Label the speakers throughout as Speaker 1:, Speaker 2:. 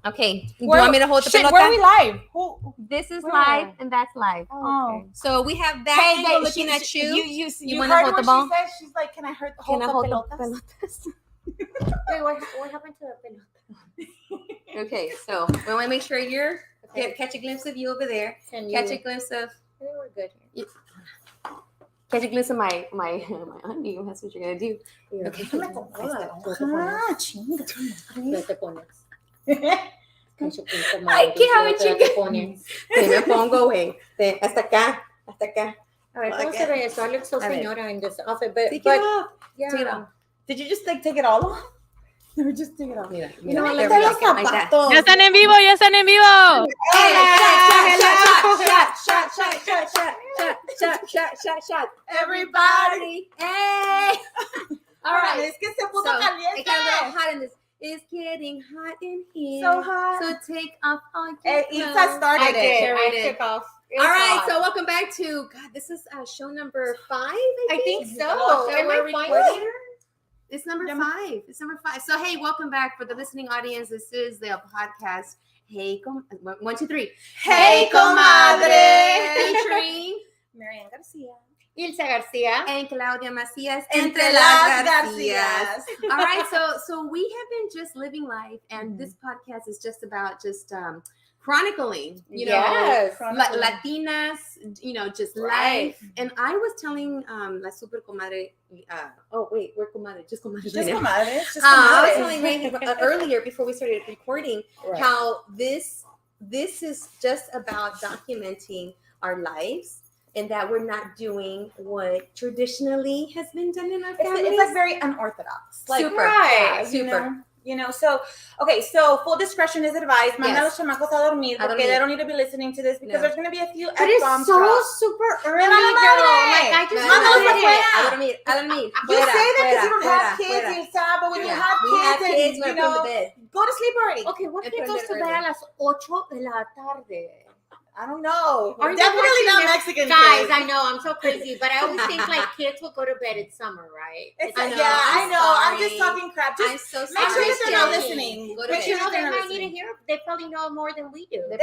Speaker 1: Okay. Do you want me to hold the pelota?
Speaker 2: Where are we live?
Speaker 1: This is live and that's live.
Speaker 2: Oh. Okay.
Speaker 1: So we have that angle looking at you.
Speaker 2: You want to hold the ball? She said, she's like, can I hold the pelotas?
Speaker 3: Wait, what happened to the pelota?
Speaker 1: Okay, so we want to make sure you're catch a glimpse of you over there. Catch a glimpse of.
Speaker 3: We're good here.
Speaker 1: Catch a glimpse of my honey. That's what you're gonna do. Okay.
Speaker 3: Ay, qué
Speaker 1: joven. Te me pongo, güey. Hasta acá.
Speaker 3: A ver, ¿cómo se ve eso? I look so señora in this outfit, but
Speaker 1: take it off.
Speaker 3: Yeah.
Speaker 1: Take it off.
Speaker 2: Did you just take it all off? Or just take it off?
Speaker 1: Mira.
Speaker 4: Ya están en vivo,
Speaker 1: Shot.
Speaker 2: Everybody.
Speaker 1: Hey. All right.
Speaker 2: Es que se puso caliente.
Speaker 1: It got a little hot in this. It's getting hot in here.
Speaker 2: So hot.
Speaker 1: So take off all your clothes.
Speaker 2: Ilsa started it.
Speaker 3: I took off.
Speaker 1: All right, so welcome back to this is show number 5.
Speaker 3: I think so. Am I recording?
Speaker 1: It's number 5. It's number 5. So hey, welcome back for the listening audience. This is the podcast. Hey, 1, 2, 3.
Speaker 2: Hey, comadre.
Speaker 1: Featuring
Speaker 2: Mariana Garcia,
Speaker 3: Ilsa Garcia,
Speaker 1: and Claudia Macias.
Speaker 2: Entre las Garcias.
Speaker 1: All right, so we have been just living life, and this podcast is just about chronicling, Latinas, just life. And I was telling la super comadre, we're comadre, just comadre.
Speaker 2: Just comadre.
Speaker 1: I was telling Ray earlier before we started recording how this is just about documenting our lives, and that we're not doing what traditionally has been done in our families.
Speaker 2: It's like very unorthodox. Like,
Speaker 1: super.
Speaker 2: Right.
Speaker 1: Super.
Speaker 2: So full discretion is advised. Manda los chamacos a dormir porque they don't need to be listening to this because there's going to be a few F-bombs.
Speaker 3: But it's so super early, girl. Like, I just
Speaker 2: a dormir. You say that because you don't have kids, Ilsa, but when you have kids, go to sleep already.
Speaker 3: Okay, what kid goes to bed a las 8 de la tarde?
Speaker 2: I don't know.
Speaker 3: Are
Speaker 2: definitely not Mexican
Speaker 3: guys.
Speaker 2: kids.
Speaker 3: I know, I'm so crazy, but I always think like kids will go to bed in summer, right?
Speaker 2: I know. I'm just talking crap.
Speaker 1: I'm so sorry.
Speaker 2: Make sure that they're not listening.
Speaker 3: Make sure they might need to hear. They probably know more than we do.
Speaker 2: They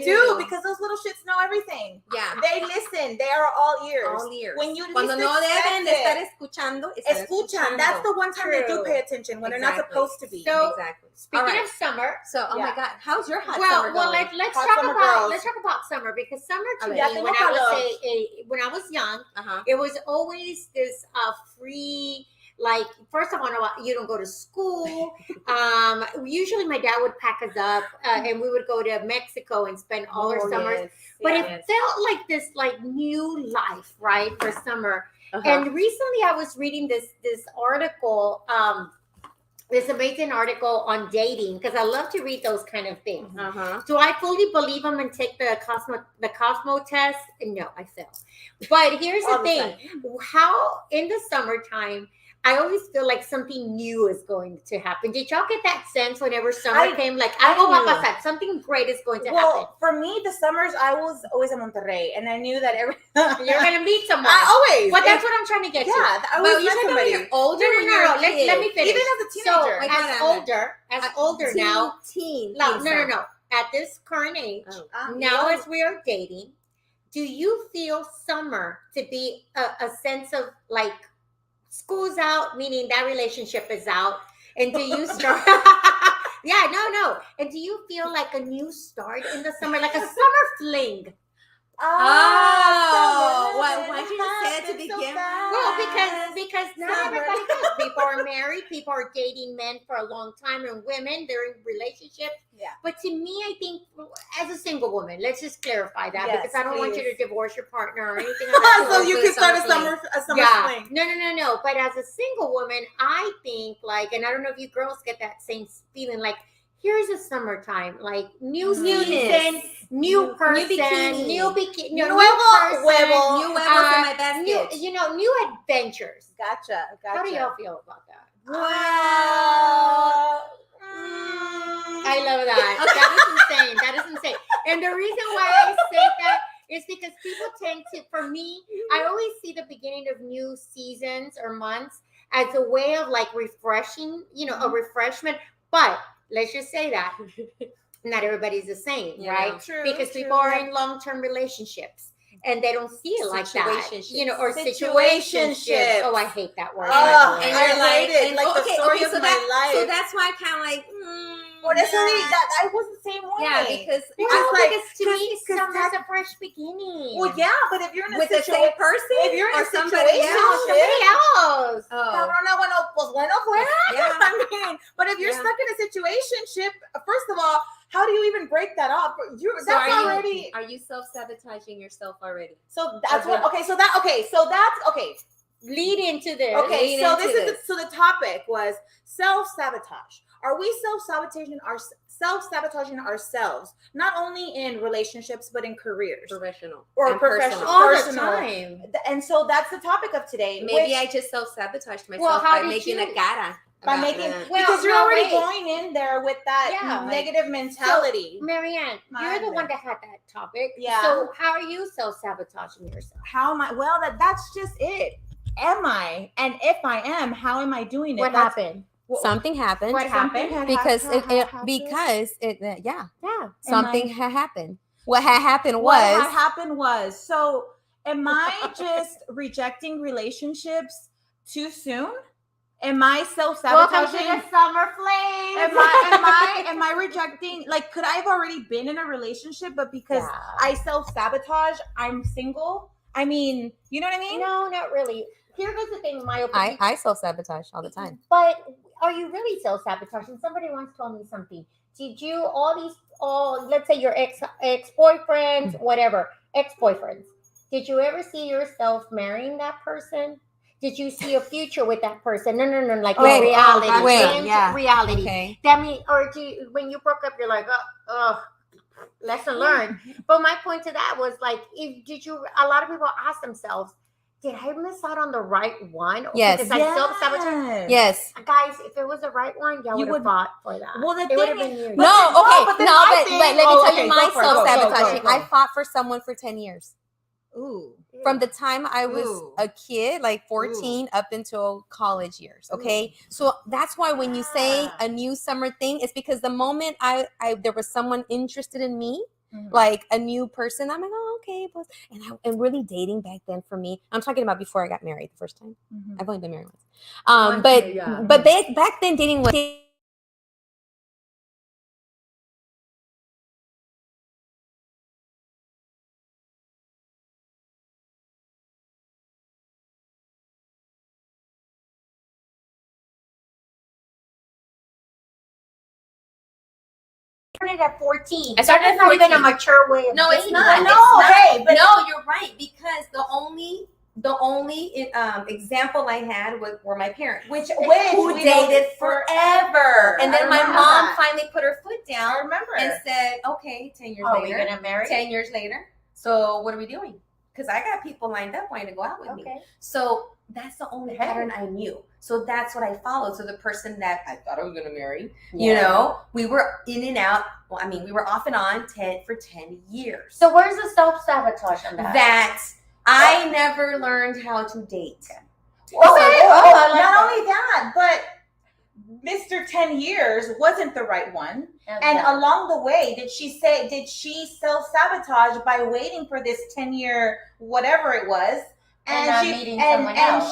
Speaker 2: do because those little shits know everything.
Speaker 1: Yeah.
Speaker 2: They listen. They are all ears.
Speaker 1: All ears.
Speaker 2: When you
Speaker 1: Cuando no deben de estar escuchando,
Speaker 2: escuchan. That's the one time they do pay attention when they're not supposed to be.
Speaker 3: So speaking of summer,
Speaker 1: oh my God, how's your hot summer going?
Speaker 3: Let's talk about summer because summer to me when I was young, it was always this free. Like, first of all, you don't go to school. Usually my dad would pack us up and we would go to Mexico and spend all our summers. But it felt like this new life, right, for summer. And recently I was reading this article, this amazing article on dating, because I love to read those kind of things. Do I fully believe them and take the Cosmo test? No, I fail. But here's the thing. How in the summertime, I always feel like something new is going to happen. Did y'all get that sense whenever summer came? Like, algo va a pasar. Something great is going to happen.
Speaker 2: Well, for me, the summers, I was always in Monterrey, and I knew that
Speaker 3: you're going to meet someone.
Speaker 2: Always.
Speaker 3: But that's what I'm trying to get to.
Speaker 2: I always met somebody.
Speaker 1: You're older.
Speaker 3: No. Let me finish.
Speaker 2: Even as a teenager.
Speaker 3: As older now. No. At this current age, now as we are dating, do you feel summer to be a sense of like, school's out, meaning that relationship is out, and do you start? No. And do you feel like a new start in the summer, like a summer fling?
Speaker 1: Why did you say it to begin?
Speaker 3: Well, because not everybody does. People are married, people are dating men for a long time, and women, they're in relationships.
Speaker 2: Yeah.
Speaker 3: But to me, I think as a single woman, let's just clarify that because I don't want you to divorce your partner or anything like that.
Speaker 2: So you can start a summer fling.
Speaker 3: No. But as a single woman, I think and I don't know if you girls get that same feeling, like, here's a summertime, like new season, new person, new bikini, new
Speaker 1: huevos in my basket.
Speaker 3: New adventures.
Speaker 2: Gotcha.
Speaker 3: How do y'all feel about that?
Speaker 2: Wow.
Speaker 3: I love that. That is insane. And the reason why I say that is because people tend to, for me, I always see the beginning of new seasons or months as a way of like refreshing, a refreshment. But let's just say that not everybody's the same, right?
Speaker 2: True,
Speaker 3: because people are in long-term relationships and they don't see it like that, or situationships. Oh, I hate that word.
Speaker 2: And I hate it. Like the story of my life.
Speaker 1: So that's why I kind of like.
Speaker 2: I was the same way.
Speaker 1: Yeah, because
Speaker 3: to me, summer's a fresh beginning.
Speaker 2: Well, yeah, but if you're in a
Speaker 1: with the same person,
Speaker 2: if you're in a
Speaker 1: somebody
Speaker 3: else.
Speaker 2: I mean, but if you're stuck in a situationship, first of all, how do you even break that off?
Speaker 1: Are you self-sabotaging yourself already?
Speaker 2: So that's what.
Speaker 3: Lead into this.
Speaker 2: Okay, so the topic was self-sabotage. Are we self-sabotaging ourselves, not only in relationships but in careers,
Speaker 1: professional
Speaker 2: or
Speaker 1: personal,
Speaker 3: all the time?
Speaker 2: And so that's the topic of today.
Speaker 1: Maybe I just self-sabotaged myself by making a cara.
Speaker 2: Because you're already going in there with that negative mentality.
Speaker 3: So, Marianne, you're the one that had that topic. Yeah. So how are you self-sabotaging yourself?
Speaker 2: How am I? Well, that's just it. Am I? And if I am, how am I doing it?
Speaker 3: What happened?
Speaker 1: Something happened.
Speaker 3: What happened?
Speaker 1: Because something had happened. What had happened was.
Speaker 2: So, am I just rejecting relationships too soon? Am I self-sabotaging?
Speaker 3: Welcome to the summer flames.
Speaker 2: Am I rejecting? Like, could I have already been in a relationship, but because I self-sabotage, I'm single? I mean, you know what I mean?
Speaker 3: No, not really. Here's the thing, in my opinion.
Speaker 1: I self-sabotage all the time.
Speaker 3: But are you really self-sabotaging? Somebody once told me something. Did you, let's say your ex-boyfriends, whatever, ex-boyfriends, did you ever see yourself marrying that person? Did you see a future with that person? No, like reality. Reality.
Speaker 1: Okay.
Speaker 3: That mean, when you broke up, you're like, lesson learned. But my point to that was like, a lot of people ask themselves, did I miss out on the right one?
Speaker 1: Yes.
Speaker 3: Because I self-sabotage.
Speaker 1: Yes.
Speaker 3: Guys, if it was the right one, y'all would have fought for that.
Speaker 2: Well,
Speaker 3: it would have been you.
Speaker 1: But let me tell you my self-sabotaging. I fought for someone for 10 years.
Speaker 2: Ooh.
Speaker 1: From the time I was a kid, like 14, up until college years. Okay. So that's why when you say a new summer thing, it's because the moment there was someone interested in me, like a new person, I'm like, oh, okay. And really dating back then for me, I'm talking about before I got married the first time. I've only been married once. But back then dating was
Speaker 3: started at 14.
Speaker 1: I started at 14.
Speaker 3: That's not even a mature way of
Speaker 1: No, it's
Speaker 3: dating.
Speaker 1: not. No, you're right. Because the only example I had were my parents, who dated forever. And then my mom finally put her foot down.
Speaker 2: I remember.
Speaker 1: And said, "Okay, 10 years later,
Speaker 3: we're gonna marry."
Speaker 1: 10 years later. So what are we doing? Because I got people lined up wanting to go out with me. So that's the only pattern I knew. So that's what I followed. So the person that I thought I was going to marry, we were in and out. Well, I mean, we were off and on for 10 years.
Speaker 3: So where's the self-sabotage on that?
Speaker 1: That I never learned how to date.
Speaker 2: Not only that, but Mr. 10 years wasn't the right one. And along the way, did she self-sabotage by waiting for this 10-year whatever it was? And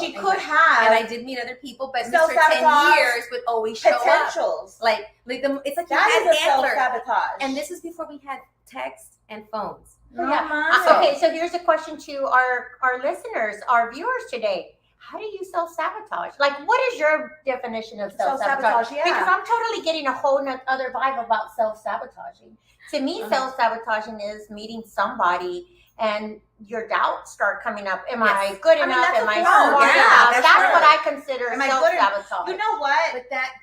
Speaker 2: she could have.
Speaker 1: And I did meet other people, but Mr. 10 years would always show
Speaker 2: potentials.
Speaker 1: Up. Like it's like
Speaker 2: that
Speaker 1: you
Speaker 2: is
Speaker 1: had
Speaker 2: a self-sabotage.
Speaker 1: And this is before we had text and phones.
Speaker 3: Okay, so here's a question to our listeners, our viewers today. How do you self-sabotage? Like, what is your definition of self-sabotage? Because I'm totally getting a whole other vibe about self-sabotaging. To me, self-sabotaging is meeting somebody and your doubts start coming up. Am I good enough? Am I smart enough? That's what I consider self-sabotage.
Speaker 2: You know what?
Speaker 1: But that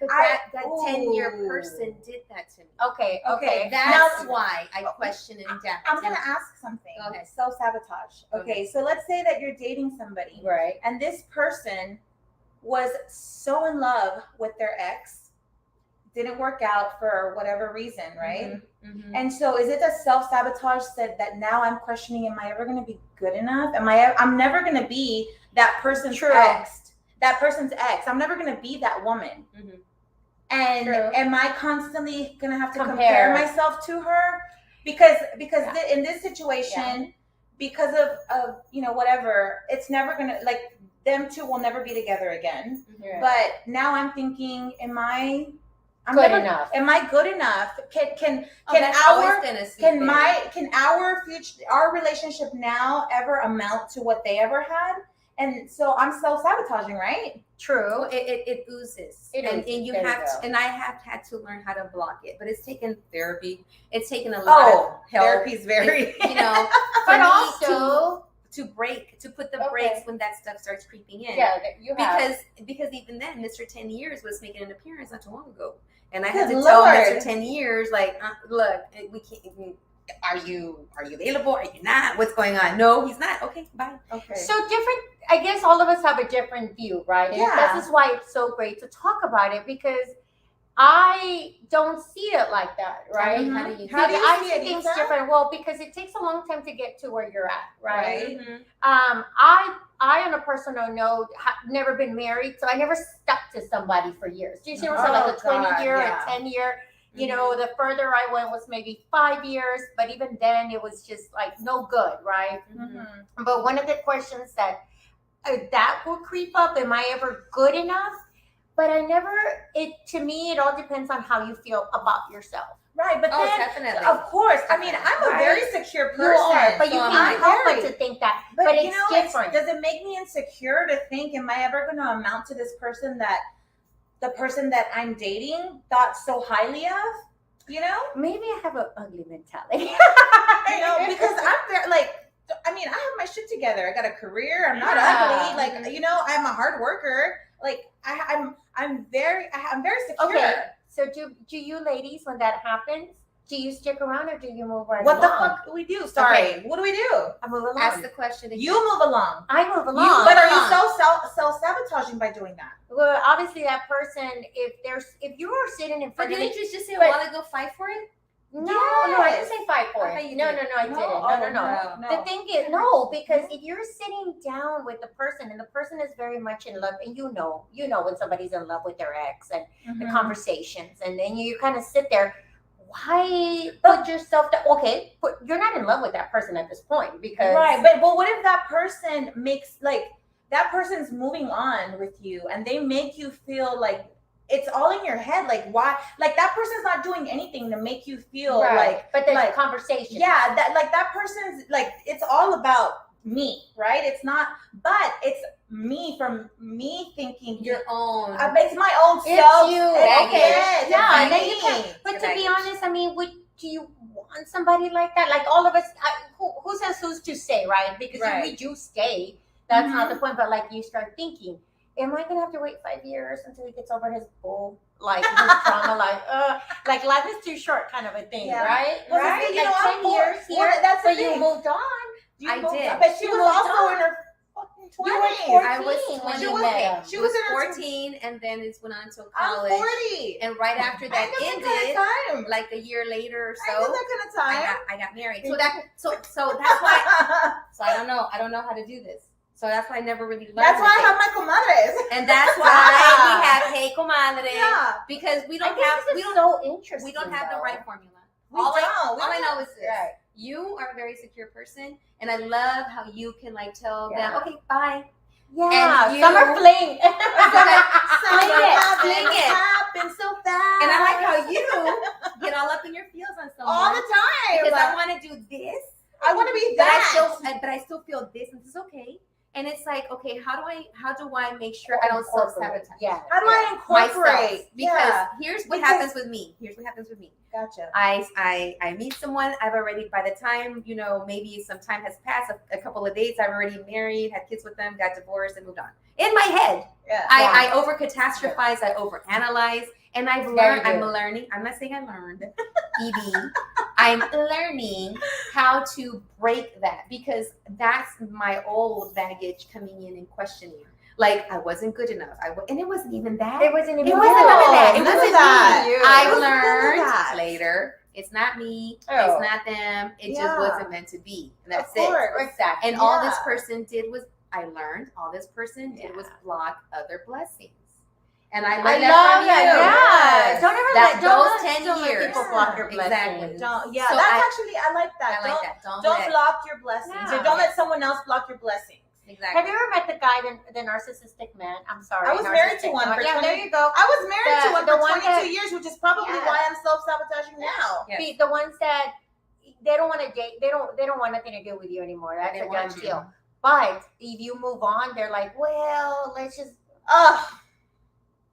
Speaker 1: 10-year person did that to me.
Speaker 3: Okay.
Speaker 1: That's why I question and doubt.
Speaker 2: I'm going to ask something.
Speaker 1: Go ahead.
Speaker 2: Self-sabotage. Okay, so let's say that you're dating somebody.
Speaker 3: Right.
Speaker 2: And this person was so in love with their ex. Didn't work out for whatever reason, right? And so is it a self-sabotage that now I'm questioning, am I ever going to be good enough? I'm never going to be that person's ex. That person's ex. I'm never going to be that woman. And
Speaker 3: True.
Speaker 2: am I constantly gonna have to compare myself to her? Because in this situation, because of whatever, it's never gonna, like, them two will never be together again.
Speaker 3: Yeah.
Speaker 2: But now I'm thinking, am I
Speaker 3: enough?
Speaker 2: Am I good enough? Can our relationship now ever amount to what they ever had? And so I'm self-sabotaging, right?
Speaker 3: True.
Speaker 1: It oozes. And you have to, and I have had to learn how to block it. But it's taken therapy. It's taken a lot of help.
Speaker 2: Therapy's very
Speaker 3: but also
Speaker 1: to put the brakes when that stuff starts creeping in.
Speaker 3: Yeah,
Speaker 1: because even then, Mr. 10 Years was making an appearance not too long ago. And I had to tell Mr. 10 Years, like, look, we can't. Are you available? Are you not? What's going on? No, he's not. Okay, bye. Okay.
Speaker 3: So different. I guess all of us have a different view, right? And this is why it's so great to talk about it, because I don't see it like that, right?
Speaker 1: How do you
Speaker 3: I see things different. Well, because it takes a long time to get to where you're at, right?
Speaker 1: Mm-hmm.
Speaker 3: I on a personal note, have never been married, so I never stuck to somebody for years. Do you see what I'm saying? Like a 20-year, a 10-year. You know, the further I went was maybe 5 years, but even then it was just like no good, right? Mm-hmm. But one of the questions that will creep up, am I ever good enough? But to me, it all depends on how you feel about yourself.
Speaker 2: Right, but then,
Speaker 1: definitely.
Speaker 2: Of course. I mean, I'm a very secure person.
Speaker 3: You are, but you can't help but to think that. But it's different.
Speaker 2: Does it make me insecure to think, am I ever going to amount to this person that the person that I'm dating thought so highly of? You know?
Speaker 3: Maybe I have an ugly mentality.
Speaker 2: Because I'm very, I have my shit together. I got a career. I'm not ugly. I'm a hard worker. Like, I'm very secure.
Speaker 3: Okay. So do you ladies, when that happens, do you stick around or do you move right
Speaker 2: what
Speaker 3: along?
Speaker 2: The fuck do we do? Sorry. Okay. What do we do?
Speaker 3: I move along.
Speaker 1: Ask the question again.
Speaker 2: You move along.
Speaker 3: I move along.
Speaker 2: But are you self-sabotaging by doing that?
Speaker 3: Well, obviously that person, if you are sitting in front of me.
Speaker 1: But didn't you just say, I want to go fight for it?
Speaker 3: No, I didn't say fight for it. No, I didn't. No. The thing is, because if you're sitting down with the person and the person is very much in love, and you know when somebody's in love with their ex and the conversations, and then you kind of sit there, why put yourself down? Okay, but you're not in love with that person at this point, because
Speaker 2: but what if that person makes, like, that person's moving on with you and they make you feel like it's all in your head, like, why, like, that person's not doing anything to make you feel
Speaker 3: but the conversation,
Speaker 2: that person's like, it's all about me, right? It's not, but it's me, from me thinking
Speaker 1: your own,
Speaker 2: it's my own self.
Speaker 3: It's you.
Speaker 2: Okay.
Speaker 3: And then you can, but to be honest, I mean, do you want somebody like that? Like, all of us, who says who's to say, right? Because if we do stay, that's not the point. But like, you start thinking, am I gonna have to wait 5 years until he gets over his bull, like his trauma, like life is too short, kind of a thing, right?
Speaker 2: Well,
Speaker 3: right?
Speaker 2: You
Speaker 3: like 10 years here,
Speaker 2: that's
Speaker 3: but you moved on.
Speaker 1: I did,
Speaker 2: but she was also in her fucking 20s.
Speaker 1: I was 20. She was 14, and then it went on until college.
Speaker 2: I'm 40,
Speaker 1: and right after that ended, like a year later or so, I got married. So that's why. So I don't know how to do this. So that's why I never really learned.
Speaker 2: That's why I have my comadres.
Speaker 1: And that's why we have Hey Comadre. Yeah. Because we don't have the right formula. All I know is this. Right. You are a very secure person, and I love how you can like tell them, okay, bye.
Speaker 3: Yeah, summer fling.
Speaker 2: Fling it. Happens so fast.
Speaker 1: And I like how you get all up in your feels on someone
Speaker 2: all the time.
Speaker 1: Because I want to do this.
Speaker 2: I want to be that.
Speaker 1: But I still feel this, and this is okay. And it's like, okay, how do I make sure I don't self-sabotage?
Speaker 2: Yeah. How do I incorporate?
Speaker 1: Myself? Because here's what happens with me.
Speaker 2: Gotcha.
Speaker 1: I meet someone. I've already, by the time, maybe some time has passed, a couple of dates, I've already married, had kids with them, got divorced, and moved on. In my head, I over-catastrophize, I over-analyze, and I'm learning. I'm not saying I learned, Evie. I'm learning how to break that, because that's my old baggage coming in and questioning. Like, I wasn't good enough. And it wasn't even that.
Speaker 3: It wasn't even
Speaker 1: that. It wasn't
Speaker 2: that.
Speaker 1: Me. I learned later. It's not me. It's not them. It just wasn't meant to be. And that's it.
Speaker 3: Exactly.
Speaker 1: And all this person did was, I learned, all this person did was block other blessings. And I
Speaker 3: love
Speaker 1: that.
Speaker 3: Yeah. Don't ever let
Speaker 1: those 10 years.
Speaker 3: People block your blessings.
Speaker 1: Exactly.
Speaker 2: So I like that. Don't block your blessings.
Speaker 3: Yeah.
Speaker 2: Or don't let someone else block your blessings.
Speaker 1: Exactly.
Speaker 3: Have you ever met the guy, the narcissistic man? I'm sorry.
Speaker 2: I was married to one.
Speaker 3: Yeah, there you go.
Speaker 2: I was married to one for 22 years, which is probably why I'm self-sabotaging now.
Speaker 3: Yes. The ones that they don't want to date, they don't want nothing to do with you anymore. That's a done deal. But if you move on, they're like, well, let's just.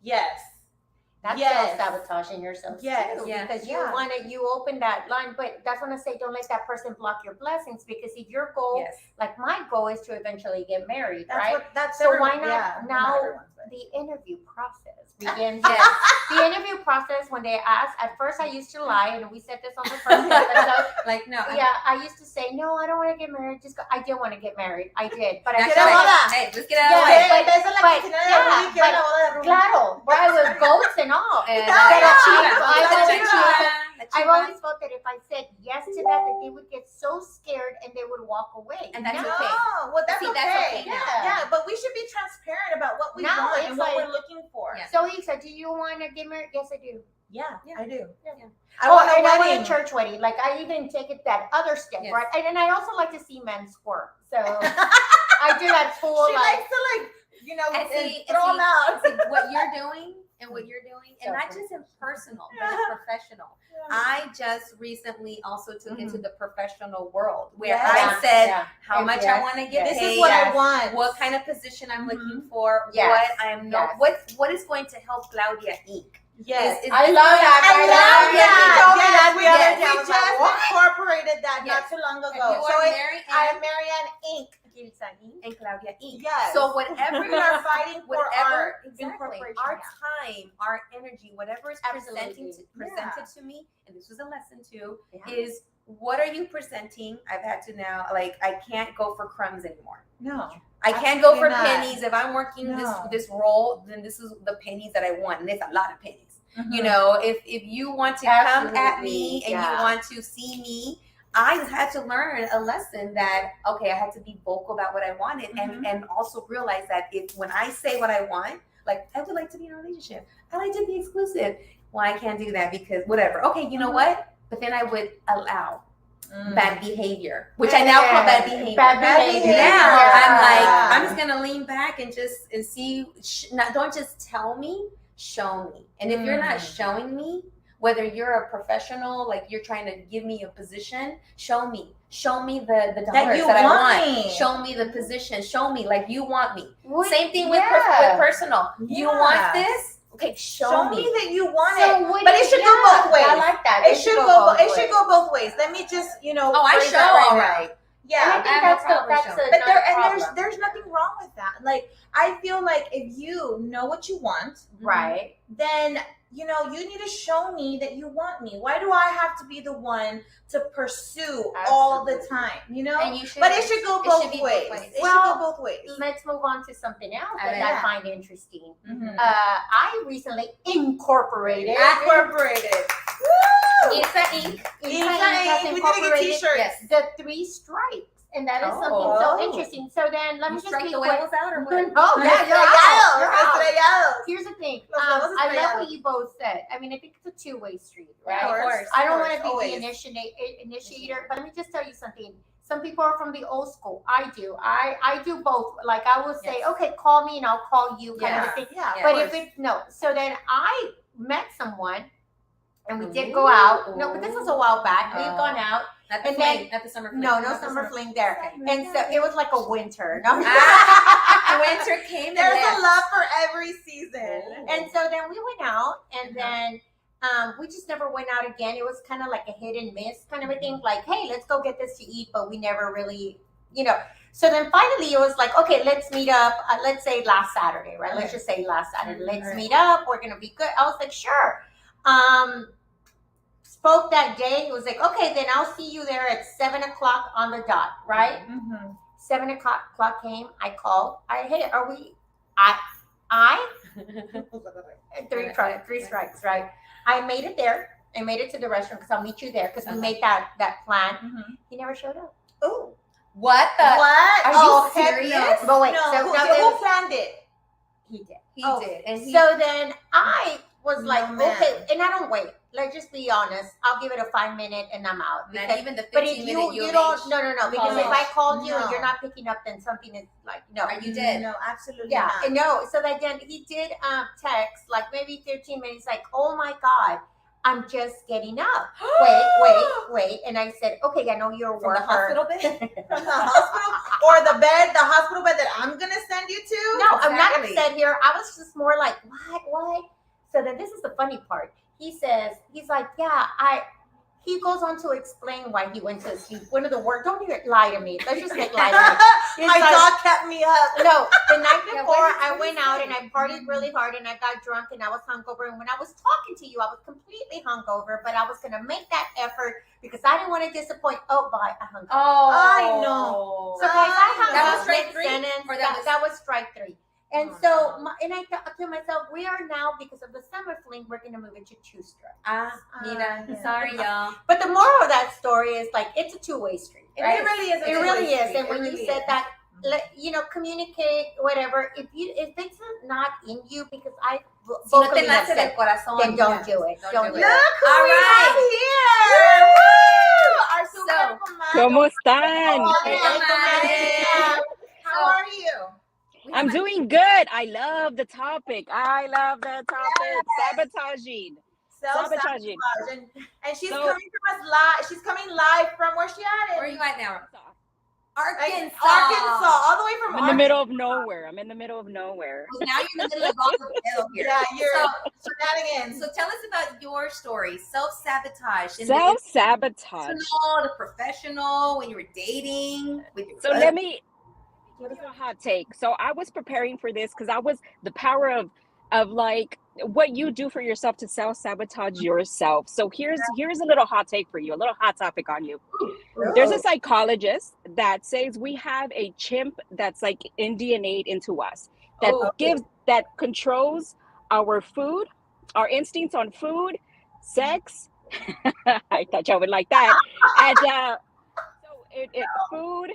Speaker 2: Yes.
Speaker 3: That's self-sabotaging yourself too.
Speaker 2: Yeah.
Speaker 3: Because you open that line, but that's when I say don't let that person block your blessings, because if your goal, like my goal is to eventually get married, right? So why not now the interview process begins. The interview process, when they ask, at first I used to lie, and we said this on the first episode.
Speaker 1: Like, no.
Speaker 3: Yeah, I used to say, no, I don't want to get married. I did want to get married. I did. But
Speaker 1: hey, let's get out of the way.
Speaker 3: Claro, right, with goats and all. I've always felt that if I said yes to that they would get so scared and they would walk away.
Speaker 1: And that's okay.
Speaker 2: Well, that's okay.
Speaker 1: That's okay now.
Speaker 2: Yeah, but we should be transparent about what we want and what we're looking for.
Speaker 3: Yeah. So Ilsa, do you want to get married? Yes, I do.
Speaker 2: Yeah, I do.
Speaker 3: Yeah.
Speaker 2: I want
Speaker 3: a church wedding. Like I even take it that other step, right? And I also like to see men squirt. So I do that full.
Speaker 2: She likes to throw them out.
Speaker 1: What you're doing. And what you're doing, and not just in personal, but in professional. I just recently also took into the professional world where I said how much I want to get paid.
Speaker 2: This is what I want.
Speaker 1: What kind of position I'm looking for. What I'm not. What is going to help Claudia Inc.
Speaker 2: Yes,
Speaker 3: I love that.
Speaker 2: I love that.
Speaker 3: We
Speaker 2: just incorporated that not too long ago. So I am Marianne Inc.
Speaker 1: And Claudia Inc.
Speaker 2: Yes.
Speaker 1: So whatever
Speaker 2: we are fighting for our
Speaker 1: time, our energy, whatever is presented to me, and this was a lesson too, is what are you presenting? I've had to now, I can't go for crumbs anymore.
Speaker 2: No.
Speaker 1: I can't go for pennies. If I'm working this role, then this is the pennies that I want, and it's a lot of pennies. You know, if you want to come at me and you want to see me, I had to learn a lesson that, okay, I had to be vocal about what I wanted and also realize that when I say what I want, like, I would like to be in a relationship. I like to be exclusive. Well, I can't do that because whatever. Okay, you know what? But then I would allow bad behavior, which I now call bad behavior. Now I'm like, I'm just going to lean back and see, don't just tell me, show me. And if you're not showing me, whether you're a professional, like you're trying to give me a position, show me the dollars that I want. Show me the position. Show me like you want me. Same thing with personal. You want this? Okay, show me
Speaker 2: that you want it. But it should go both ways.
Speaker 3: I like that.
Speaker 2: It should go both ways. Let me just,
Speaker 1: I show all right.
Speaker 3: Yeah, I think
Speaker 2: there's nothing wrong with that. Like, I feel like if you know what you want,
Speaker 3: right,
Speaker 2: then you need to show me that you want me. Why do I have to be the one to pursue all the time? But it should go both ways. It should go both ways.
Speaker 3: Let's move on to something else that I find interesting. I recently incorporated.
Speaker 1: Ilsa Inc.
Speaker 2: We did a good t-shirt.
Speaker 3: The 3 stripes. And that is something so interesting. So then, let me just
Speaker 1: strike the whales out or what?
Speaker 3: No, you're out. Here's the thing. I love what you both said. I mean, I think it's a 2-way street, right?
Speaker 1: Of course.
Speaker 3: I don't want to be the initiator, but let me just tell you something. Some people are from the old school. I do. I do both. Like I will say, okay, call me and I'll call you kind of a thing. Yeah, but if it's so then I met someone and we did go out. No, but this was a while back. We've gone out.
Speaker 1: Not the summer fling.
Speaker 3: No summer fling there. And so it was like a winter. No?
Speaker 1: Winter came.
Speaker 2: There's a love for every season.
Speaker 3: And so then we went out, and then we just never went out again. It was kind of like a hit and miss kind of a thing. Like, hey, let's go get this to eat, but we never really, So then finally it was like, okay, let's meet up. Let's say last Saturday, right? Let's just say last Saturday. Let's meet up. We're gonna be good. I was like, sure. Spoke that day. It was like, okay, then I'll see you there at 7:00 on the dot, right? 7:00 came. I called. Hey, are we? I 3 strikes, right? I made it there. I made it to the restaurant because I'll meet you there because we made that plan. He never showed up.
Speaker 2: Oh,
Speaker 1: what the?
Speaker 2: What?
Speaker 1: Are you serious?
Speaker 3: But wait,
Speaker 2: who planned it?
Speaker 3: He did.
Speaker 1: He did. And
Speaker 3: so then I was like, okay, and I don't wait. Let's just be honest. I'll give it a 5 minute and I'm out.
Speaker 1: Not even the 15
Speaker 3: but if you don't, no. Because if I called you and you're not picking up, then something is like, no.
Speaker 1: Are you dead?
Speaker 2: No, absolutely
Speaker 3: yeah,
Speaker 2: not.
Speaker 3: No. So then he did text like maybe 13 minutes, like, oh my God, I'm just getting up. Wait. And I said, okay, I know you're a worker.
Speaker 1: From the hospital bed?
Speaker 2: From the hospital? Or the hospital bed that I'm going to send you to?
Speaker 3: No, exactly. I'm not upset here. I was just more like, what? So then this is the funny part. He says, he's like, yeah, he goes on to explain why he went to sleep. One of the work, don't even lie to me. Let's just make lie to me.
Speaker 2: My dog kept me up.
Speaker 3: No, the night before I went out and I partied really hard and I got drunk and I was hungover. And when I was talking to you, I was completely hungover, but I was going to make that effort because I didn't want to disappoint. Oh, bye, I hung up.
Speaker 2: Oh, I know.
Speaker 3: So guys, I hung
Speaker 1: that
Speaker 3: up
Speaker 1: was strike 3?
Speaker 3: Or that was strike 3. And I thought to myself, we are now, because of the summer fling, we're going to move into 2-stroke.
Speaker 1: Mira, sorry, y'all.
Speaker 3: But the moral of that story is like, it's a two-way street. Right?
Speaker 2: It really is.
Speaker 3: It really is. And when you said that, communicate, whatever. If it's not in you, because I vocally have said, then don't do it. Don't do it.
Speaker 2: Look who
Speaker 1: all
Speaker 2: we
Speaker 1: right.
Speaker 2: have here. Woo! Our super
Speaker 4: ¿Cómo están?
Speaker 2: How are you?
Speaker 4: I'm doing good. I love the topic. Sabotaging.
Speaker 2: Sabotaging. And she's coming from us live. She's coming live from where she at?
Speaker 1: Where are you at now? Arkansas.
Speaker 2: All the way from
Speaker 4: I'm in the middle of nowhere.
Speaker 1: Well, now you're in the middle of all the middle here.
Speaker 2: Yeah, you're shenanigans.
Speaker 1: So tell us about your story. Self-sabotage.
Speaker 4: Self-sabotage.
Speaker 1: The professional, when you were dating.
Speaker 4: So let me give you a hot take. So I was preparing for this because I was the power of like what you do for yourself to self-sabotage yourself. So here's a little hot take for you, a little hot topic on you. There's a psychologist that says we have a chimp that's like DNA'd into us that controls our food, our instincts on food, sex. I thought y'all would like that. And so food,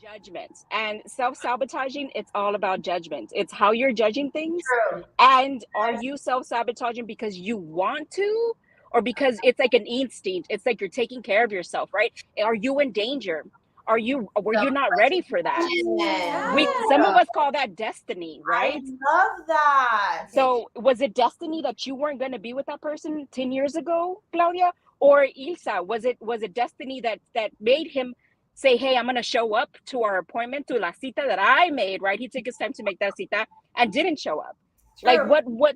Speaker 4: judgments, and self-sabotaging, it's all about judgment. It's how you're judging things.
Speaker 3: True.
Speaker 4: And are you self-sabotaging because you want to, or because it's like an instinct? It's like you're taking care of yourself, right? Are you in danger? Were you not ready for that?
Speaker 3: Yeah.
Speaker 4: Some of us call that destiny, right?
Speaker 2: I love that.
Speaker 4: So was it destiny that you weren't going to be with that person 10 years ago, Claudia? Or Ilsa, was it destiny that made him say, hey, I'm going to show up to our appointment, to la cita that I made, right? He took his time to make that cita and didn't show up. True. Like what,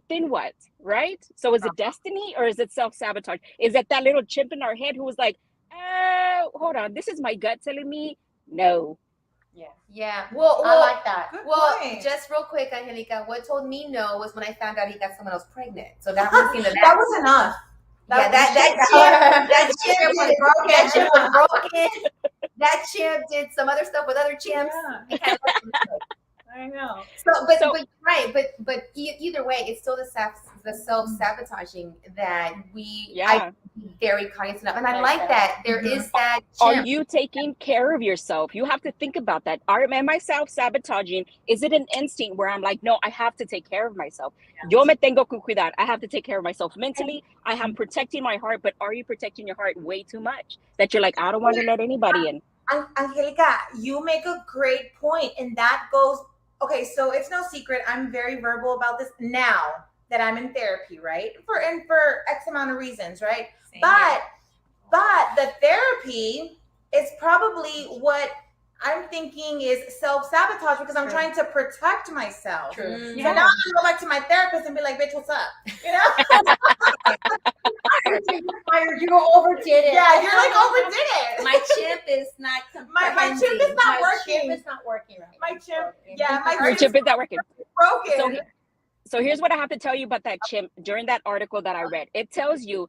Speaker 4: right? So is it destiny or is it self-sabotage? Is it that little chimp in our head who was like, hold on, this is my gut telling me no?
Speaker 1: Yeah. Well,
Speaker 3: I like that.
Speaker 2: Good
Speaker 1: point. Just real quick, Angelica, what told me no was when I found out he got someone else pregnant. So that was
Speaker 2: that was enough.
Speaker 1: That chimp was broken. That chimp did some other stuff with other chimps. Yeah.
Speaker 2: I know.
Speaker 1: But either way, it's still the self-sabotaging that I be very cognizant of, and I like that there is that.
Speaker 4: Are you taking care of yourself? You have to think about that. Am I self-sabotaging? Is it an instinct where I'm like, no, I have to take care of myself? Yo me tengo que cuidar. I have to take care of myself mentally. I am protecting my heart, but are you protecting your heart way too much that you're like, I don't want to let anybody in?
Speaker 2: Angelica, you make a great point, and that goes. Okay, so it's no secret. I'm very verbal about this now that I'm in therapy, right? For X amount of reasons, right?
Speaker 1: Same
Speaker 2: But the therapy is probably what I'm thinking is self-sabotage because I'm trying to protect myself.
Speaker 1: True.
Speaker 2: So now I'm gonna go back to my therapist and be like, bitch, what's up? You know?
Speaker 3: You overdid it.
Speaker 2: Yeah, you're like overdid it.
Speaker 1: My chip is not
Speaker 2: my chip is not working.
Speaker 3: Chip is not working right.
Speaker 2: My chip,
Speaker 4: your chip is not working.
Speaker 2: Broken.
Speaker 4: So here's what I have to tell you about that chimp. During that article that I read, it tells you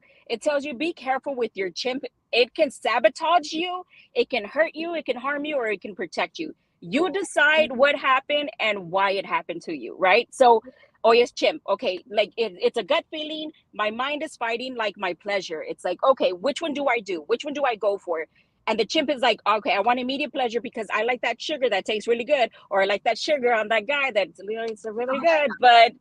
Speaker 4: be careful with your chimp. It can sabotage you, it can hurt you, it can harm you, or it can protect you. You decide what happened and why it happened to you, right? So, yes, chimp. Okay, like it's a gut feeling. My mind is fighting like my pleasure. It's like, okay, which one do I do? Which one do I go for? And the chimp is like, okay, I want immediate pleasure because I like that sugar that tastes really good, or I like that sugar on that guy that's really good. But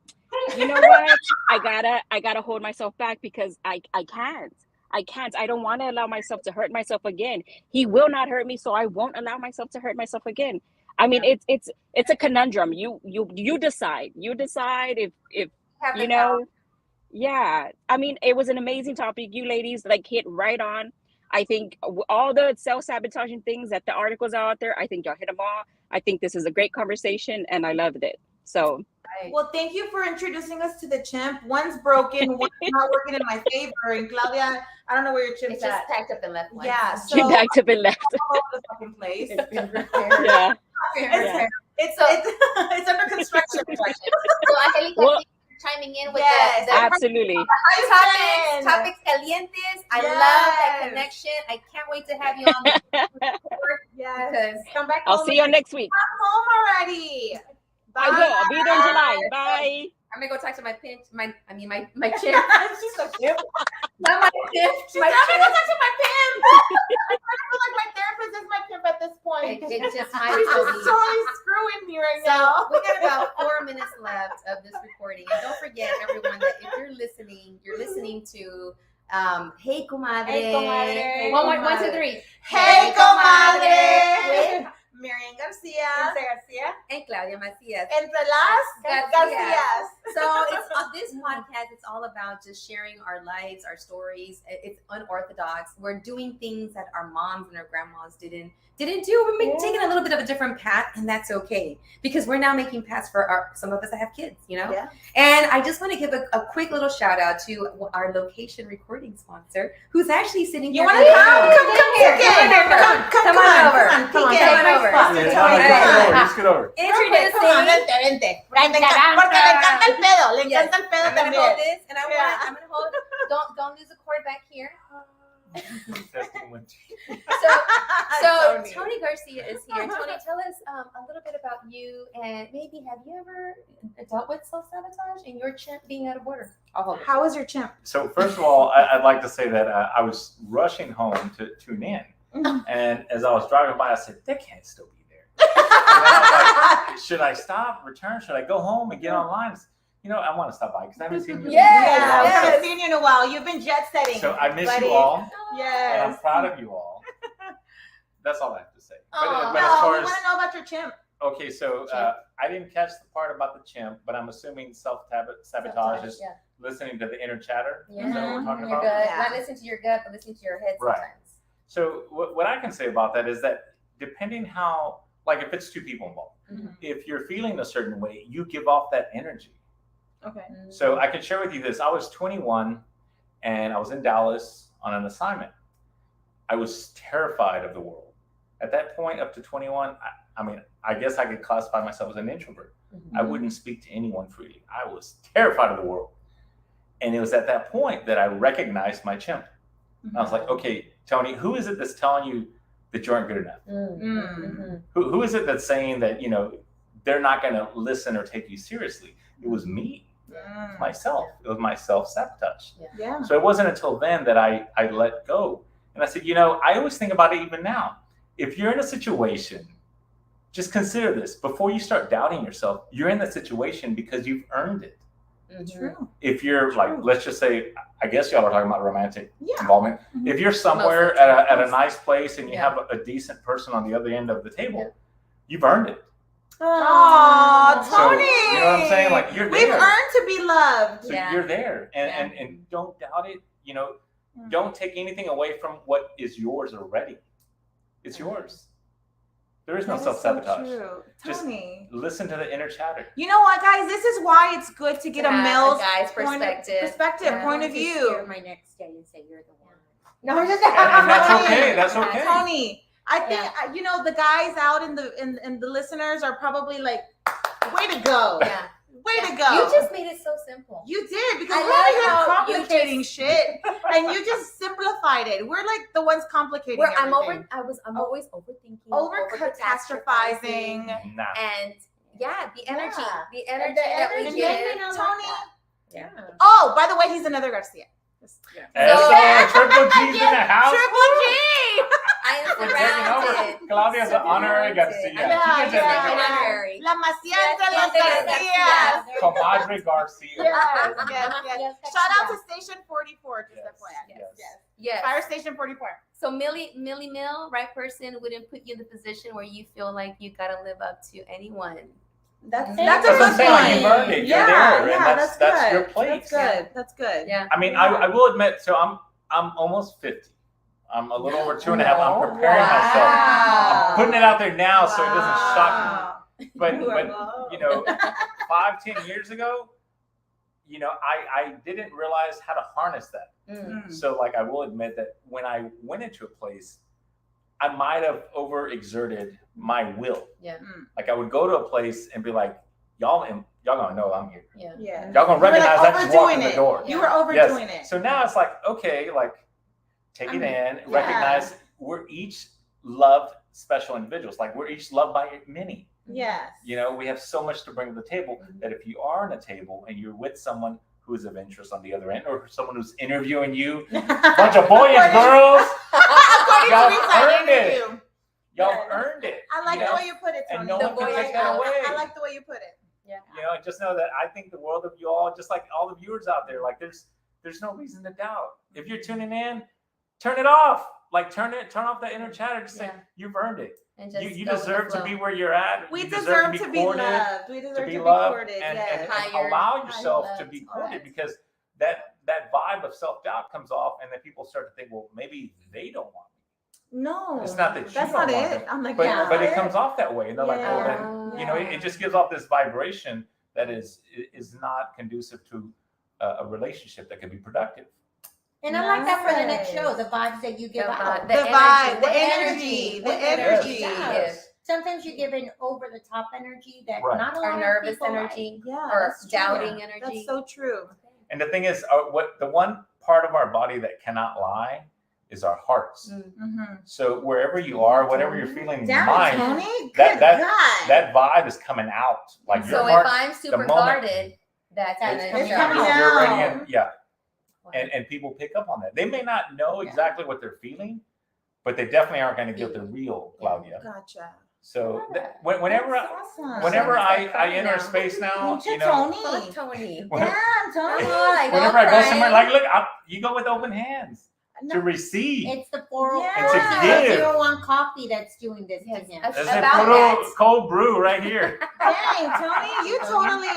Speaker 4: you know what? I gotta hold myself back because I can't. I don't want to allow myself to hurt myself again. He will not hurt me, so I won't allow myself to hurt myself again. I mean, it's a conundrum. You decide. You decide if you know. Yeah, I mean, it was an amazing topic. You ladies like hit right on. I think all the self-sabotaging things that the articles are out there, I think y'all hit them all. I think this is a great conversation and I loved it. So,
Speaker 2: well, thank you for introducing us to the chimp. One's broken, one's not working in my favor. And Claudia, I don't know where your chimp's
Speaker 5: it's just packed up and left. One.
Speaker 2: Yeah, so
Speaker 4: she packed up and left.
Speaker 2: All over the fucking place.
Speaker 4: Yeah.
Speaker 2: It's under construction.
Speaker 5: So Angelica, chiming in with the
Speaker 4: absolutely
Speaker 5: topics calientes. I love that connection. I can't wait to have you on the
Speaker 2: because come back
Speaker 4: I'll see you next week.
Speaker 2: Come home already. Bye.
Speaker 4: I will. I'll be there in July. Bye.
Speaker 5: I'm gonna go talk to my chin. My chin.
Speaker 2: She's so cute.
Speaker 5: Not my chin.
Speaker 2: I'm gonna go talk to my pimp. I feel like my therapist is my pimp at this point.
Speaker 5: It's just
Speaker 2: She's just totally screwing me right now.
Speaker 5: We got about 4 minutes left of this recording, and don't forget, everyone, that if you're listening to Hey Comadre.
Speaker 2: Hey Comadre.
Speaker 5: One, two, three.
Speaker 2: Hey Comadre.
Speaker 5: With
Speaker 2: Marian Garcia.
Speaker 5: Ilsa Garcia. And Claudia Macias.
Speaker 2: Entre las Garcias.
Speaker 5: So this podcast, it's all about just sharing our lives, our stories. It's unorthodox. We're doing things that our moms and our grandmas didn't do. We're taking a little bit of a different path, and that's okay because we're now making paths for some of us that have kids, Yeah. And I just want to give a quick little shout out to our location recording sponsor, who's actually sitting here.
Speaker 2: You want to come over? Come on over.
Speaker 6: Let's get over.
Speaker 5: Introducing.
Speaker 2: Porque le encanta el pedo. Le encanta el pedo
Speaker 5: I'm gonna
Speaker 2: también.
Speaker 5: hold this, and I'm gonna hold. Don't lose the cord back here. So Tony Garcia is here. Tony, tell us a little bit about you, and maybe have you ever dealt with self-sabotage and your chimp being out of order?
Speaker 2: How was your chimp?
Speaker 6: So first of all, I'd like to say that I was rushing home to tune in, and as I was driving by, I said, "They can't still be there." And I was like, should I stop, return? Should I go home and get online? I want to stop by because I haven't seen you.
Speaker 2: I haven't seen you in a while. You've been jet setting.
Speaker 6: So I miss you all.
Speaker 2: Yes.
Speaker 6: And I'm proud of you all. That's all I have to say. But
Speaker 2: we
Speaker 6: as far
Speaker 2: want to know about your chimp.
Speaker 6: Okay, so I didn't catch the part about the chimp, but I'm assuming self-sabotage is listening to the inner chatter.
Speaker 5: Yeah.
Speaker 6: Is that what we're talking about?
Speaker 5: Your gut. Not listening to your gut, but listening to your head sometimes.
Speaker 6: Right. So what I can say about that is that depending how, like if it's two people involved, if you're feeling a certain way, you give off that energy.
Speaker 2: Okay.
Speaker 6: So I can share with you this. I was 21 and I was in Dallas on an assignment. I was terrified of the world. At that point, up to 21, I guess I could classify myself as an introvert. I wouldn't speak to anyone freely. I was terrified of the world. And it was at that point that I recognized my chimp. I was like, okay, Tony, who is it that's telling you that you aren't good enough? Who is it that's saying that, they're not going to listen or take you seriously? It was me. Myself. It was my self-sabotage.
Speaker 2: Yeah.
Speaker 6: So it wasn't until then that I let go. And I said, I always think about it even now. If you're in a situation, just consider this. Before you start doubting yourself, you're in that situation because you've earned it.
Speaker 2: True.
Speaker 6: If you're like, let's just say, I guess y'all are talking about romantic involvement. If you're somewhere at a nice place and you have a decent person on the other end of the table, you've earned it.
Speaker 2: Oh, Tony!
Speaker 6: So, you know what I'm saying? Like you're there.
Speaker 2: We've earned to be loved.
Speaker 6: So you're there, and don't doubt it. Don't take anything away from what is yours already. It's yours. There is no self-sabotage.
Speaker 2: So
Speaker 6: just
Speaker 2: Tony,
Speaker 6: listen to the inner chatter.
Speaker 2: You know what, guys? This is why it's good to get a male's
Speaker 5: guy's
Speaker 2: perspective, point of view.
Speaker 3: My next day and say you're the one.
Speaker 5: No,
Speaker 6: And that's okay. That's okay.
Speaker 2: Tony, I think the guys out in the listeners are probably like, way to go.
Speaker 5: Yeah.
Speaker 2: Way to go.
Speaker 5: You just made it so simple.
Speaker 2: You did, because we're over here complicating shit, and you just simplified it. We're like the ones complicating everything.
Speaker 5: I'm always overthinking,
Speaker 2: over catastrophizing,
Speaker 5: and the energy that we give,
Speaker 2: Tony.
Speaker 3: Yeah.
Speaker 2: Oh, by the way, he's another Garcia.
Speaker 6: Triple G's in the house.
Speaker 2: Triple G.
Speaker 5: I am
Speaker 6: Claudia's an honorary Garcia.
Speaker 1: Honorary.
Speaker 2: La Macias de los Garcias.
Speaker 6: Comadre Garcia.
Speaker 2: Yes. Shout out to Station 44, just FYI.
Speaker 1: Yes.
Speaker 2: Fire Station 44.
Speaker 1: So Millie Mill, right person, wouldn't put you in the position where you feel like you gotta live up to anyone.
Speaker 2: That's a
Speaker 6: That's what I'm
Speaker 2: good
Speaker 6: saying. You
Speaker 2: point.
Speaker 6: earned it. You're there, and that's
Speaker 2: good.
Speaker 6: your place.
Speaker 2: That's good.
Speaker 1: Yeah.
Speaker 6: I mean, I will admit. So I'm almost 50. I'm a little over 2.5. I'm preparing myself. I'm putting it out there now so it doesn't shock me. But you know, 5-10 years ago, you know, I didn't realize how to harness that. So like, I will admit that when I went into a place, I might have overexerted my will.
Speaker 1: Yeah.
Speaker 6: Like I would go to a place and be like, y'all gonna know I'm here.
Speaker 1: Yeah.
Speaker 6: Y'all gonna recognize I just walked in the door.
Speaker 2: You were overdoing it.
Speaker 6: So now it's like, okay, like take it in, recognize we're each loved special individuals. Like we're each loved by many.
Speaker 2: Yes.
Speaker 6: You know, we have so much to bring to the table that if you are on a table and you're with someone who is of interest on the other end, or someone who's interviewing you, bunch of boys and girls, y'all earned it. Y'all earned it.
Speaker 2: I like the way you put it, Tony.
Speaker 6: And no one can take that away.
Speaker 2: I like the way you put it.
Speaker 1: Yeah.
Speaker 6: You know, just know that I think the world of you all, just like all the viewers out there, like there's no reason to doubt. If you're tuning in, turn it off. Like turn off that inner chatter. Just say you've earned it.
Speaker 1: And just
Speaker 6: You deserve to be where you're at.
Speaker 2: We
Speaker 6: You
Speaker 2: deserve to be
Speaker 6: courted,
Speaker 2: loved. We deserve to be
Speaker 6: loved,
Speaker 2: courted.
Speaker 6: and
Speaker 1: Higher,
Speaker 6: allow yourself to
Speaker 1: loved.
Speaker 6: be courted, because that vibe of self-doubt comes off, and then people start to think, well, maybe they don't want me.
Speaker 2: No,
Speaker 6: It's not that you
Speaker 2: that's
Speaker 6: don't
Speaker 2: not
Speaker 6: want
Speaker 2: it.
Speaker 6: them,
Speaker 2: I'm like,
Speaker 6: but it comes off that way, and they're like, well, then
Speaker 1: Yeah.
Speaker 6: you know, it just gives off this vibration that is not conducive to a relationship that can be productive.
Speaker 3: And I like that for the next show, the vibes that you give out.
Speaker 2: the vibe, the energy.
Speaker 6: Yes.
Speaker 3: Sometimes you're giving over the top energy that
Speaker 6: Right.
Speaker 3: not a lot
Speaker 1: Or
Speaker 3: of
Speaker 1: nervous
Speaker 3: people
Speaker 1: energy,
Speaker 2: Yeah,
Speaker 1: or
Speaker 2: that's true.
Speaker 1: doubting energy.
Speaker 2: That's so true.
Speaker 6: And the thing is, what the one part of our body that cannot lie is our hearts.
Speaker 2: Mm-hmm.
Speaker 6: So wherever you are, whatever you're feeling in your
Speaker 2: Damn
Speaker 6: mind,
Speaker 2: it, Tony.
Speaker 6: that-
Speaker 2: Good
Speaker 6: that-
Speaker 2: God.
Speaker 6: that vibe is coming out. Like your
Speaker 1: So
Speaker 6: heart,
Speaker 1: if I'm super
Speaker 6: moment-
Speaker 1: guarded, that's
Speaker 3: It's
Speaker 1: gonna
Speaker 3: coming
Speaker 1: show.
Speaker 3: out.
Speaker 6: you're already
Speaker 2: out.
Speaker 6: in, and people pick up on that. They may not know exactly what they're feeling, but they definitely aren't going to get the real Claudia.
Speaker 2: Gotcha.
Speaker 6: So whenever I enter a space now, you know,
Speaker 2: Tony.
Speaker 1: Tony.
Speaker 2: Damn, Tony.
Speaker 6: whenever I go somewhere, like look, you go with open hands to receive.
Speaker 3: It's the
Speaker 2: Yeah.
Speaker 6: to give.
Speaker 3: 401 coffee that's doing this
Speaker 1: Yes.
Speaker 3: to him.
Speaker 1: That's
Speaker 6: There's
Speaker 1: about
Speaker 6: a
Speaker 1: that.
Speaker 6: cold brew right here.
Speaker 2: Dang, Tony, you totally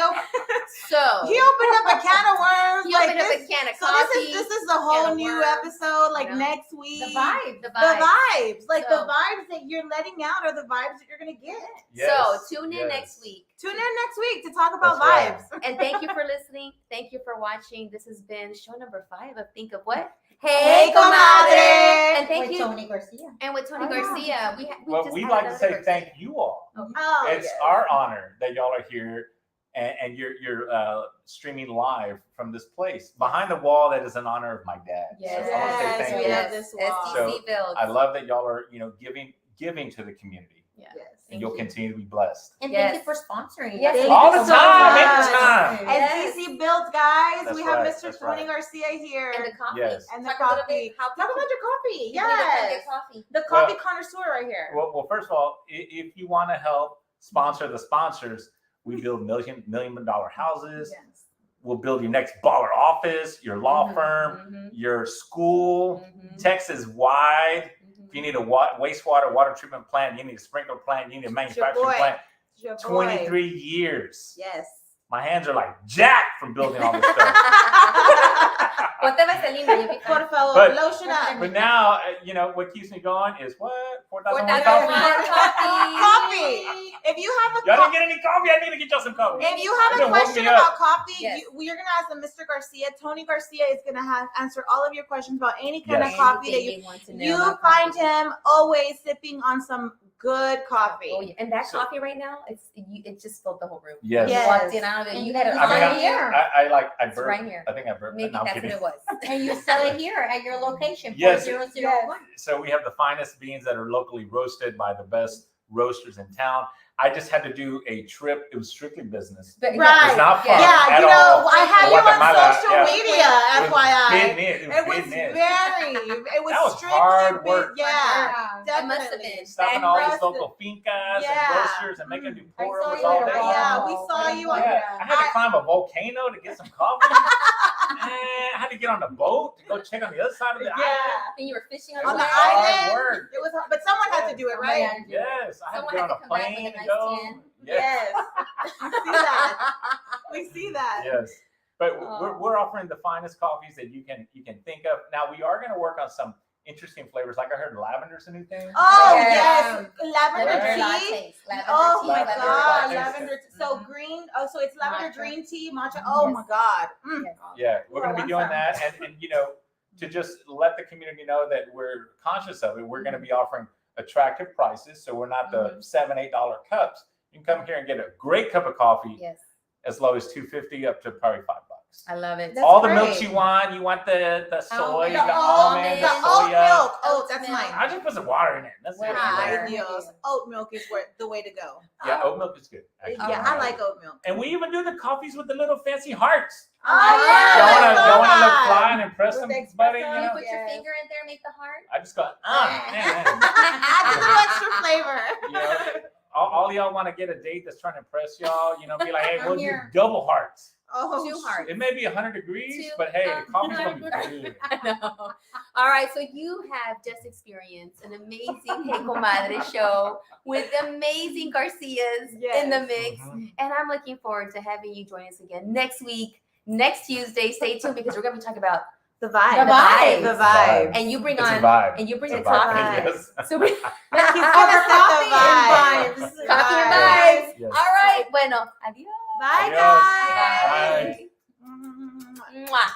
Speaker 1: So
Speaker 2: he opened up a can of worms.
Speaker 1: he
Speaker 2: like
Speaker 1: opened up
Speaker 2: this.
Speaker 1: a can of
Speaker 2: So
Speaker 1: coffee.
Speaker 2: this is a whole
Speaker 1: of
Speaker 2: new
Speaker 1: worms,
Speaker 2: episode. Like
Speaker 1: you know.
Speaker 2: next week,
Speaker 3: The vibe.
Speaker 1: the
Speaker 2: the
Speaker 1: vibe.
Speaker 2: vibes, like
Speaker 1: So-
Speaker 2: the vibes that you're letting out are the vibes that you're gonna get.
Speaker 6: Yes,
Speaker 1: So tune in
Speaker 6: yes.
Speaker 1: next week.
Speaker 2: Tune in next week to talk about
Speaker 6: That's
Speaker 2: vibes.
Speaker 1: And thank you for listening. Thank you for watching. This has been show number 5 of Think of What?
Speaker 2: Hey, comadre.
Speaker 1: And thank
Speaker 3: With
Speaker 1: you.
Speaker 3: Tony Garcia.
Speaker 1: And with Tony
Speaker 2: Oh, yeah.
Speaker 1: Garcia, we
Speaker 6: Well,
Speaker 1: just
Speaker 6: we'd
Speaker 1: had
Speaker 6: like to
Speaker 1: another
Speaker 6: say
Speaker 1: person.
Speaker 6: thank you all.
Speaker 2: Oh,
Speaker 6: It's
Speaker 2: yes.
Speaker 6: our honor that y'all are here and you're streaming live from this place. Behind the wall, that is in honor of my dad.
Speaker 1: Yes,
Speaker 6: So I want to say
Speaker 2: Yes,
Speaker 6: thank
Speaker 2: we
Speaker 6: you.
Speaker 2: love this wall.
Speaker 6: So, I love that y'all are, giving to the community.
Speaker 1: Yeah.
Speaker 2: Yes.
Speaker 6: And you'll continue to be blessed.
Speaker 3: And
Speaker 1: Yes.
Speaker 3: thank you for sponsoring.
Speaker 1: Yes.
Speaker 3: That's
Speaker 6: All
Speaker 3: what
Speaker 6: the
Speaker 3: it's so
Speaker 6: time,
Speaker 3: much.
Speaker 6: anytime.
Speaker 2: And
Speaker 1: Yes.
Speaker 2: CC Builds, guys.
Speaker 6: That's
Speaker 2: we have
Speaker 6: right,
Speaker 2: Mr.
Speaker 6: that's
Speaker 2: Tony
Speaker 6: right.
Speaker 2: Garcia here.
Speaker 1: And the coffee.
Speaker 6: Yes.
Speaker 2: And the
Speaker 1: Talk a little
Speaker 2: coffee.
Speaker 1: bit how
Speaker 2: Talk about your coffee.
Speaker 1: people need to come
Speaker 2: Yes.
Speaker 1: get coffee.
Speaker 2: The coffee connoisseur right here.
Speaker 6: Well, first of all, if you want to help sponsor the sponsors, we build million-dollar houses.
Speaker 2: Yes.
Speaker 6: We'll build your next baller office, your law firm, your school, Texas wide. If you need a wastewater, water treatment plant, you need a sprinkler plant, you need a manufacturing
Speaker 2: boy.
Speaker 6: plant.
Speaker 2: It's your boy.
Speaker 6: 23 years.
Speaker 2: Yes.
Speaker 6: My hands are like jacked from building all this stuff.
Speaker 1: Ponte vaselina, you'll be fine.
Speaker 2: Por favor,
Speaker 6: But-
Speaker 2: lotion up.
Speaker 6: But now, what keeps me going is what? 4,000
Speaker 1: 4,000
Speaker 6: coffee?
Speaker 2: Coffee. If you have a
Speaker 6: Y'all didn't get any coffee? I need to get y'all some coffee.
Speaker 2: If you have a
Speaker 6: You're gonna hook
Speaker 2: question
Speaker 6: me up.
Speaker 2: about coffee,
Speaker 1: Yes.
Speaker 2: you're gonna ask Mr. Garcia. Tony Garcia is gonna answer all of your questions about any kind
Speaker 6: Yes.
Speaker 2: of coffee that
Speaker 1: Anything want to know
Speaker 2: you
Speaker 1: about
Speaker 2: find
Speaker 1: coffee.
Speaker 2: him always sipping on some good coffee.
Speaker 1: Oh, yeah. And that
Speaker 6: So-
Speaker 1: coffee right now, it just filled the whole room.
Speaker 6: Yes.
Speaker 1: You
Speaker 2: Yes.
Speaker 1: walked in out of it.
Speaker 3: And
Speaker 1: You had it
Speaker 3: it's
Speaker 6: I mean,
Speaker 1: right
Speaker 3: right
Speaker 1: here.
Speaker 3: here.
Speaker 6: I
Speaker 1: It's
Speaker 6: burped.
Speaker 1: right here.
Speaker 6: I think I burped.
Speaker 1: Maybe
Speaker 6: No, I'm
Speaker 1: that's
Speaker 6: kidding.
Speaker 1: what it was.
Speaker 3: And you sell it here at your location,
Speaker 6: Yes.
Speaker 3: 4001.
Speaker 6: So we have the finest beans that are locally roasted by the best roasters in town. I just had to do a trip. It was strictly business.
Speaker 2: Right.
Speaker 6: It's not fun
Speaker 2: Yeah,
Speaker 6: at
Speaker 2: you
Speaker 6: all.
Speaker 2: know, I had you on
Speaker 6: Guatemala,
Speaker 2: social
Speaker 6: yeah.
Speaker 2: media, FYI.
Speaker 6: It was
Speaker 2: It
Speaker 6: that
Speaker 2: was
Speaker 6: was
Speaker 2: strictly
Speaker 6: hard work.
Speaker 2: Yeah,
Speaker 5: It must have
Speaker 2: definitely.
Speaker 5: been.
Speaker 6: Stopping all these local fincas
Speaker 2: Yeah.
Speaker 6: and roasters and making do pour
Speaker 3: I saw
Speaker 6: overs
Speaker 3: you
Speaker 6: all
Speaker 3: at a
Speaker 6: day.
Speaker 2: Yeah, we saw you on.
Speaker 6: Yeah, I had to climb a volcano to get some coffee. I had to get on a boat to go check on the other side of the island.
Speaker 2: Yeah,
Speaker 5: And you were fishing
Speaker 6: It
Speaker 2: on
Speaker 6: was
Speaker 2: the
Speaker 6: hard
Speaker 2: island.
Speaker 6: work.
Speaker 2: It was, but someone had to do it, right?
Speaker 6: Yes, I had
Speaker 5: Someone
Speaker 6: to get
Speaker 5: had
Speaker 6: on
Speaker 5: to
Speaker 6: a
Speaker 5: come back with
Speaker 6: plane
Speaker 5: a
Speaker 6: and
Speaker 5: nice
Speaker 6: go.
Speaker 5: tan.
Speaker 2: Yes, we see that. We see that.
Speaker 6: Yes, but we're offering the finest coffees that you can think of. Now we are going to work on some interesting flavors. Like I heard lavender's a new thing.
Speaker 2: Oh
Speaker 5: Yes.
Speaker 2: yes, lavender
Speaker 6: Right.
Speaker 2: tea.
Speaker 5: Lavender
Speaker 2: Oh
Speaker 5: tea,
Speaker 2: my
Speaker 6: lavender
Speaker 2: god,
Speaker 6: lattes.
Speaker 2: lavender. So
Speaker 5: Mhm.
Speaker 2: green. Oh, so it's lavender
Speaker 3: Matcha.
Speaker 2: green tea, matcha. Oh
Speaker 5: Yes.
Speaker 2: my god.
Speaker 6: Yeah, we're
Speaker 2: Ooh,
Speaker 6: going
Speaker 2: I
Speaker 6: to be
Speaker 2: want
Speaker 6: doing that, and to just let the community know that we're conscious of it. We're going to be offering attractive prices, so we're not the $7-8 cups. You can come here and get a great cup of coffee
Speaker 5: Yes.
Speaker 6: as low as $2.50 up to probably $5.
Speaker 5: I love it.
Speaker 2: That's
Speaker 6: All the
Speaker 2: great.
Speaker 6: milks you want. You want the soy,
Speaker 5: Almond.
Speaker 6: the almond, the
Speaker 2: The oat
Speaker 6: soya.
Speaker 2: milk. Oh,
Speaker 5: Oat
Speaker 2: that's
Speaker 5: milk.
Speaker 2: mine.
Speaker 6: I just put some water in it. That's it.
Speaker 2: Ay, Dios. Oat milk is the way to go.
Speaker 6: Yeah, oat milk is good. Actually.
Speaker 2: Yeah, I like oat milk.
Speaker 6: And we even do the coffees with the little fancy hearts.
Speaker 2: Oh
Speaker 6: Y'all
Speaker 2: yeah,
Speaker 6: wanna
Speaker 2: I
Speaker 6: look
Speaker 2: saw
Speaker 6: fly
Speaker 2: that.
Speaker 6: and impress
Speaker 2: With the
Speaker 6: somebody?
Speaker 2: espresso.
Speaker 6: You
Speaker 5: You
Speaker 6: know?
Speaker 5: put your
Speaker 2: Yes.
Speaker 5: finger in there and make the heart.
Speaker 6: I just go, man.
Speaker 2: Add a little extra flavor.
Speaker 6: You know, all y'all want to get a date that's trying to impress y'all. Be like, hey, we'll do
Speaker 5: Here.
Speaker 6: double hearts.
Speaker 2: Oh,
Speaker 5: 2 hearts.
Speaker 6: It may be 100 degrees,
Speaker 5: Two,
Speaker 6: but hey, the coffee's gonna be good.
Speaker 5: I know. All right, so you have just experienced an amazing Hey Comadre show with amazing Garcias in the mix.
Speaker 6: Mhm.
Speaker 5: And I'm looking forward to having you join us again next week, next Tuesday. Stay tuned because we're going to be talking about the vibe.
Speaker 2: The vibe.
Speaker 5: And you bring
Speaker 6: It's a
Speaker 5: on,
Speaker 6: vibe.
Speaker 5: and you bring
Speaker 6: It's
Speaker 5: the
Speaker 6: a vibe,
Speaker 5: coffee.
Speaker 6: yes.
Speaker 5: So we
Speaker 2: He's gonna
Speaker 5: coffee
Speaker 2: set the
Speaker 5: and
Speaker 2: vibes.
Speaker 5: vibes. Coffee and vibes.
Speaker 6: Yes.
Speaker 5: All right, bueno, adios.
Speaker 2: Bye,
Speaker 6: Adios.
Speaker 2: guys.
Speaker 6: Bye.
Speaker 5: Mwah.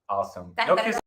Speaker 6: Awesome.
Speaker 5: Dun,
Speaker 6: No
Speaker 5: dun,
Speaker 6: kiss.